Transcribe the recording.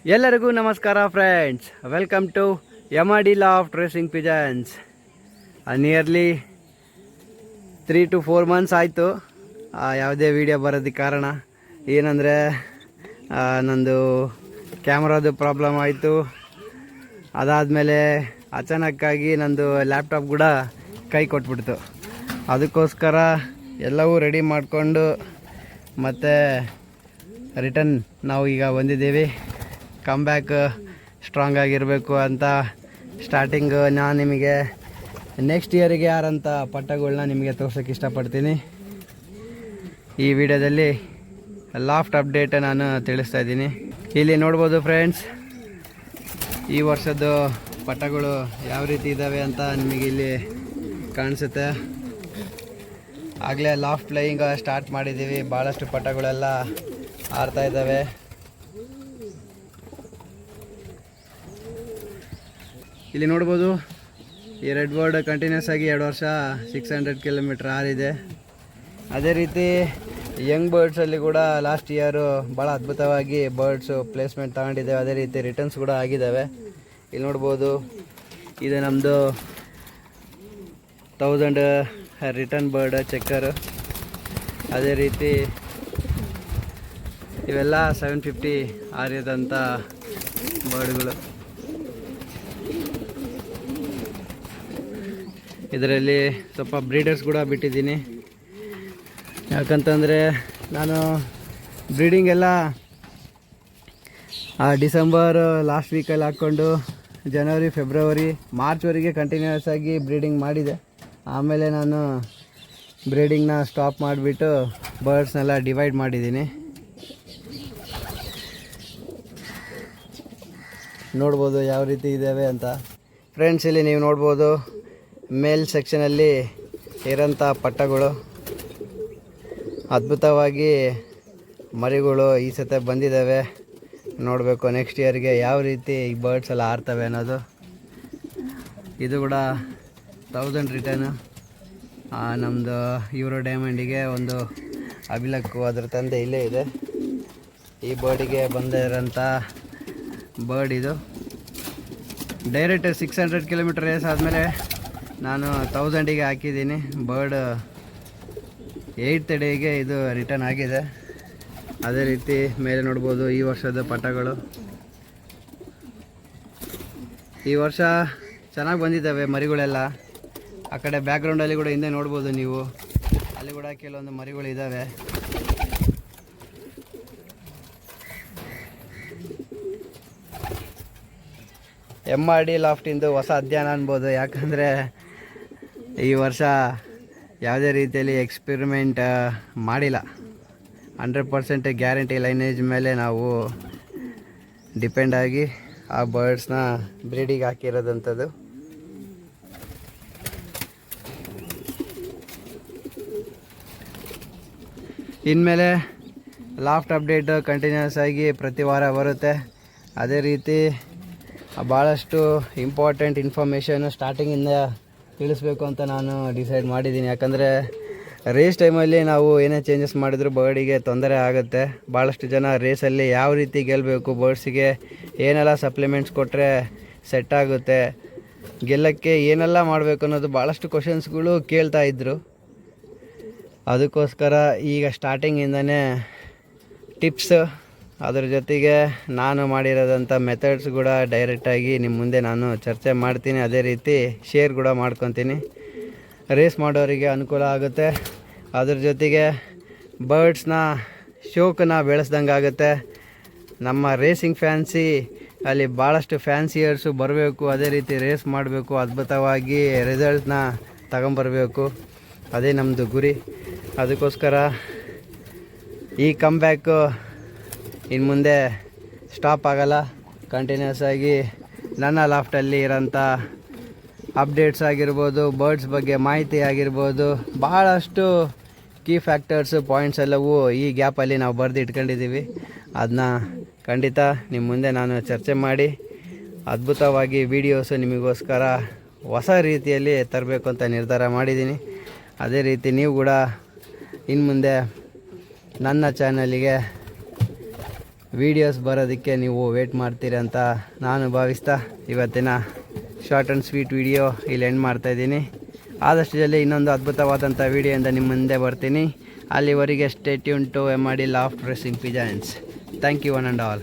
ಎಲ್ಲರಿಗೂ ನಮಸ್ಕಾರ friends, welcome to MRD loft racing pigeons. Nearly 3 to 4 months ಆಯಿತು ಯಾವುದೇ ವಿಡಿಯೋ ಬರೋದಕ್ಕೆ ಕಾರಣ ಏನಂದರೆ ನಂದು ಕ್ಯಾಮ್ರಾದು ಪ್ರಾಬ್ಲಮ್ ಆಯಿತು. ಅದಾದಮೇಲೆ ಅಚಾನಕ್ಕಾಗಿ ನಂದು ಲ್ಯಾಪ್ಟಾಪ್ ಕೂಡ ಕೈ ಕೊಟ್ಬಿಡ್ತು. ಅದಕ್ಕೋಸ್ಕರ ಎಲ್ಲವೂ ರೆಡಿ ಮಾಡಿಕೊಂಡು ಮತ್ತು ರಿಟರ್ನ್ ನಾವು ಈಗ ಬಂದಿದ್ದೀವಿ. ಕಮ್ ಬ್ಯಾಕ್ ಸ್ಟ್ರಾಂಗ್ ಆಗಿರಬೇಕು ಅಂತ ಸ್ಟಾರ್ಟಿಂಗ್ ನಾನು ನಿಮಗೆ ನೆಕ್ಸ್ಟ್ ಇಯರಿಗೆ ಯಾರಂಥ ಪಟ್ಟಗಳನ್ನ ನಿಮಗೆ ತೋರ್ಸೋಕ್ಕೆ ಇಷ್ಟಪಡ್ತೀನಿ. ಈ ವಿಡಿಯೋದಲ್ಲಿ ಲಾಫ್ಟ್ ಅಪ್ಡೇಟ್ ನಾನು ತಿಳಿಸ್ತಾ ಇದ್ದೀನಿ. ಇಲ್ಲಿ ನೋಡ್ಬೋದು ಫ್ರೆಂಡ್ಸ್, ಈ ವರ್ಷದ್ದು ಪಟ್ಟಗಳು ಯಾವ ರೀತಿ ಇದ್ದಾವೆ ಅಂತ ನಿಮಗೆ ಇಲ್ಲಿ ಕಾಣಿಸುತ್ತೆ. ಆಗಲೇ ಲಾಫ್ಟ್ ಫ್ಲೈಯಿಂಗ್ ಸ್ಟಾರ್ಟ್ ಮಾಡಿದ್ದೀವಿ. ಭಾಳಷ್ಟು ಪಟ್ಟಗಳೆಲ್ಲ ಆರ್ತಾ ಇದ್ದಾವೆ. ಇಲ್ಲಿ ನೋಡ್ಬೋದು, ಈ ರೆಡ್ ಬರ್ಡ್ ಕಂಟಿನ್ಯೂಸ್ ಆಗಿ 2 ವರ್ಷ 600 ಕಿಲೋಮೀಟ್ರ್ ಆರಿದೆ. ಅದೇ ರೀತಿ ಯಂಗ್ ಬರ್ಡ್ಸಲ್ಲಿ ಕೂಡ ಲಾಸ್ಟ್ ಇಯರು ಭಾಳ ಅದ್ಭುತವಾಗಿ ಬರ್ಡ್ಸು ಪ್ಲೇಸ್ಮೆಂಟ್ ತಗೊಂಡಿದ್ದೇವೆ. ಅದೇ ರೀತಿ ರಿಟರ್ನ್ಸ್ ಕೂಡ ಆಗಿದ್ದಾವೆ. ಇಲ್ಲಿ ನೋಡ್ಬೋದು, ಇದು ನಮ್ಮದು 1000 ರಿಟರ್ನ್ ಬರ್ಡ್ ಚೆಕ್ಕರು. ಅದೇ ರೀತಿ ಇವೆಲ್ಲ 750 ಆರಿದಂಥ ಬರ್ಡ್ಗಳು. ಇದರಲ್ಲಿ ಸ್ವಲ್ಪ ಬ್ರೀಡರ್ಸ್ ಕೂಡ ಬಿಟ್ಟಿದ್ದೀನಿ. ಯಾಕಂತಂದರೆ ನಾನು ಬ್ರೀಡಿಂಗ್ ಎಲ್ಲ ಡಿಸೆಂಬರ್ ಲಾಸ್ಟ್ ವೀಕಲ್ಲಿ ಹಾಕ್ಕೊಂಡು ಜನವರಿ, ಫೆಬ್ರವರಿ, ಮಾರ್ಚ್ವರೆಗೆ ಕಂಟಿನ್ಯೂಸ್ ಆಗಿ ಬ್ರೀಡಿಂಗ್ ಮಾಡಿದೆ. ಆಮೇಲೆ ನಾನು ಬ್ರೀಡಿಂಗ್ನ ಸ್ಟಾಪ್ ಮಾಡಿಬಿಟ್ಟು ಬರ್ಡ್ಸ್ನೆಲ್ಲ ಡಿವೈಡ್ ಮಾಡಿದ್ದೀನಿ. ನೋಡ್ಬೋದು ಯಾವ ರೀತಿ ಇದ್ದಾವೆ ಅಂತ ಫ್ರೆಂಡ್ಸ್. ಇಲ್ಲಿ ನೀವು ನೋಡ್ಬೋದು, ಮೇಲ್ ಸೆಕ್ಷನಲ್ಲಿ ಇರೋಂಥ ಪಟ್ಟಗಳು ಅದ್ಭುತವಾಗಿ ಮರಿಗಳು ಈ ಸತೆ ಬಂದಿದ್ದಾವೆ. ನೋಡಬೇಕು ನೆಕ್ಸ್ಟ್ ಇಯರ್ಗೆ ಯಾವ ರೀತಿ ಈ ಬರ್ಡ್ಸ್ ಎಲ್ಲ ಆರ್ತವೆ ಅನ್ನೋದು. ಇದು ಕೂಡ 1000 ರಿಟರ್ನು. ನಮ್ಮದು ಯೂರೋ ಡೈಮಂಡಿಗೆ ಒಂದು ಅಭಿಲಕ್ಕು ಅದರ ತಂದೆ ಇಲ್ಲೇ ಇದೆ. ಈ ಬರ್ಡಿಗೆ ಬಂದಿರೋಂಥ ಬರ್ಡ್ ಇದು. ಡೈರೆಕ್ಟ್ 600 ಕಿಲೋಮೀಟರ್ ರೇಸ್ ಆದಮೇಲೆ ನಾನು 1000ಗೆ ಹಾಕಿದ್ದೀನಿ. ಬರ್ಡ್ 8th ಡೇಗೆ ಇದು ರಿಟರ್ನ್ ಆಗಿದೆ. ಅದೇ ರೀತಿ ಮೇಲೆ ನೋಡ್ಬೋದು ಈ ವರ್ಷದ ಪಟ್ಟಗಳು. ಈ ವರ್ಷ ಚೆನ್ನಾಗಿ ಬಂದಿದ್ದಾವೆ ಮರಿಗಳೆಲ್ಲ. ಆ ಕಡೆ ಬ್ಯಾಕ್ಗ್ರೌಂಡಲ್ಲಿ ಕೂಡ ಹಿಂದೆ ನೋಡ್ಬೋದು ನೀವು, ಅಲ್ಲಿ ಕೂಡ ಕೆಲವೊಂದು ಮರಿಗಳು ಇದ್ದಾವೆ. MRD ಲಾಫ್ಟಿಂದು ಹೊಸ ಅಧ್ಯಯನ ಅನ್ಬೋದು. ಯಾಕಂದರೆ ಈ ವರ್ಷ ಯಾವುದೇ ರೀತಿಯಲ್ಲಿ ಎಕ್ಸ್ಪೆರಿಮೆಂಟ್ ಮಾಡಿಲ್ಲ. 100% ಗ್ಯಾರಂಟಿ ಲೈನೇಜ್ ಮೇಲೆ ನಾವು ಡಿಪೆಂಡ್ ಆಗಿ ಆ ಬರ್ಡ್ಸ್ನ ಬ್ರೀಡಿಗೆ ಹಾಕಿರೋದಂಥದ್ದು. ಇನ್ಮೇಲೆ ಲಾಫ್ಟ್ ಅಪ್ಡೇಟ್ ಕಂಟಿನ್ಯೂಸ್ ಆಗಿ ಪ್ರತಿ ವಾರ ಬರುತ್ತೆ. ಅದೇ ರೀತಿ ಭಾಳಷ್ಟು ಇಂಪಾರ್ಟೆಂಟ್ ಇನ್ಫಾರ್ಮೇಷನ್ ಸ್ಟಾರ್ಟಿಂಗಿಂದ ತಿಳಿಸ್ಬೇಕು ಅಂತ ನಾನು ಡಿಸೈಡ್ ಮಾಡಿದ್ದೀನಿ. ಯಾಕಂದರೆ ರೇಸ್ ಟೈಮಲ್ಲಿ ನಾವು ಏನೇ ಚೇಂಜಸ್ ಮಾಡಿದರೂ ಬರ್ಡಿಗೆ ತೊಂದರೆ ಆಗುತ್ತೆ. ಭಾಳಷ್ಟು ಜನ ರೇಸಲ್ಲಿ ಯಾವ ರೀತಿ ಗೆಲ್ಲಬೇಕು, ಬರ್ಡ್ಸಿಗೆ ಏನೆಲ್ಲ ಸಪ್ಲಿಮೆಂಟ್ಸ್ ಕೊಟ್ಟರೆ ಸೆಟ್ ಆಗುತ್ತೆ, ಗೆಲ್ಲಕ್ಕೆ ಏನೆಲ್ಲ ಮಾಡಬೇಕು ಅನ್ನೋದು ಭಾಳಷ್ಟು ಕ್ವಶನ್ಸ್ಗಳು ಕೇಳ್ತಾ ಇದ್ದರು. ಅದಕ್ಕೋಸ್ಕರ ಈಗ ಸ್ಟಾರ್ಟಿಂಗಿಂದನೇ ಟಿಪ್ಸ್, ಅದ್ರ ಜೊತೆಗೆ ನಾನು ಮಾಡಿರೋದಂಥ ಮೆಥಡ್ಸ್ ಕೂಡ ಡೈರೆಕ್ಟಾಗಿ ನಿಮ್ಮ ಮುಂದೆ ನಾನು ಚರ್ಚೆ ಮಾಡ್ತೀನಿ. ಅದೇ ರೀತಿ ಶೇರ್ ಕೂಡ ಮಾಡ್ಕೊತೀನಿ. ರೇಸ್ ಮಾಡೋರಿಗೆ ಅನುಕೂಲ ಆಗುತ್ತೆ. ಅದ್ರ ಜೊತೆಗೆ ಬರ್ಡ್ಸ್ನ ಶೋಕನ್ನ ಬೆಳೆಸ್ದಂಗೆ ಆಗುತ್ತೆ. ನಮ್ಮ ರೇಸಿಂಗ್ ಫ್ಯಾನ್ಸಿ ಅಲ್ಲಿ ಭಾಳಷ್ಟು ಫ್ಯಾನ್ಸಿಯರ್ಸು ಬರಬೇಕು. ಅದೇ ರೀತಿ ರೇಸ್ ಮಾಡಬೇಕು, ಅದ್ಭುತವಾಗಿ ರಿಸಲ್ಟ್ನ ತಗೊಂಬರಬೇಕು. ಅದೇ ನಮ್ಮದು ಗುರಿ. ಅದಕ್ಕೋಸ್ಕರ ಈ ಕಮ್ ಬ್ಯಾಕು ಇನ್ನು ಮುಂದೆ ಸ್ಟಾಪ್ ಆಗೋಲ್ಲ. ಕಂಟಿನ್ಯೂಸ್ ಆಗಿ ನನ್ನ ಲಾಫ್ಟಲ್ಲಿ ಇರೋಂಥ ಅಪ್ಡೇಟ್ಸ್ ಆಗಿರ್ಬೋದು, ಬರ್ಡ್ಸ್ ಬಗ್ಗೆ ಮಾಹಿತಿ ಆಗಿರ್ಬೋದು, ಭಾಳಷ್ಟು ಕೀ ಫ್ಯಾಕ್ಟರ್ಸ್ ಪಾಯಿಂಟ್ಸ್ ಎಲ್ಲವೂ ಈ ಗ್ಯಾಪಲ್ಲಿ ನಾವು ಬರೆದು ಇಟ್ಕೊಂಡಿದ್ದೀವಿ. ಅದನ್ನ ಖಂಡಿತ ನಿಮ್ಮ ಮುಂದೆ ನಾನು ಚರ್ಚೆ ಮಾಡಿ ಅದ್ಭುತವಾಗಿ ವೀಡಿಯೋಸು ನಿಮಗೋಸ್ಕರ ಹೊಸ ರೀತಿಯಲ್ಲಿ ತರಬೇಕು ಅಂತ ನಿರ್ಧಾರ ಮಾಡಿದ್ದೀನಿ. ಅದೇ ರೀತಿ ನೀವು ಕೂಡ ಇನ್ನು ಮುಂದೆ ನನ್ನ ಚಾನಲಿಗೆ ವೀಡಿಯೋಸ್ ಬರೋದಕ್ಕೆ ನೀವು ವೇಟ್ ಮಾಡ್ತೀರಿ ಅಂತ ನಾನು ಭಾವಿಸ್ತಾ ಇವತ್ತಿನ ಶಾರ್ಟ್ ಆ್ಯಂಡ್ ಸ್ವೀಟ್ ವಿಡಿಯೋ ಇಲ್ಲಿ ಎಂಡ್ ಮಾಡ್ತಾಯಿದ್ದೀನಿ. ಆದಷ್ಟು ಜಲ್ದಿ ಇನ್ನೊಂದು ಅದ್ಭುತವಾದಂಥ ವೀಡಿಯೋಯಿಂದ ನಿಮ್ಮ ಮುಂದೆ ಬರ್ತೀನಿ. ಅಲ್ಲಿವರೆಗೆ stay tune to MRD loft racing pigeons. Thank you one and all.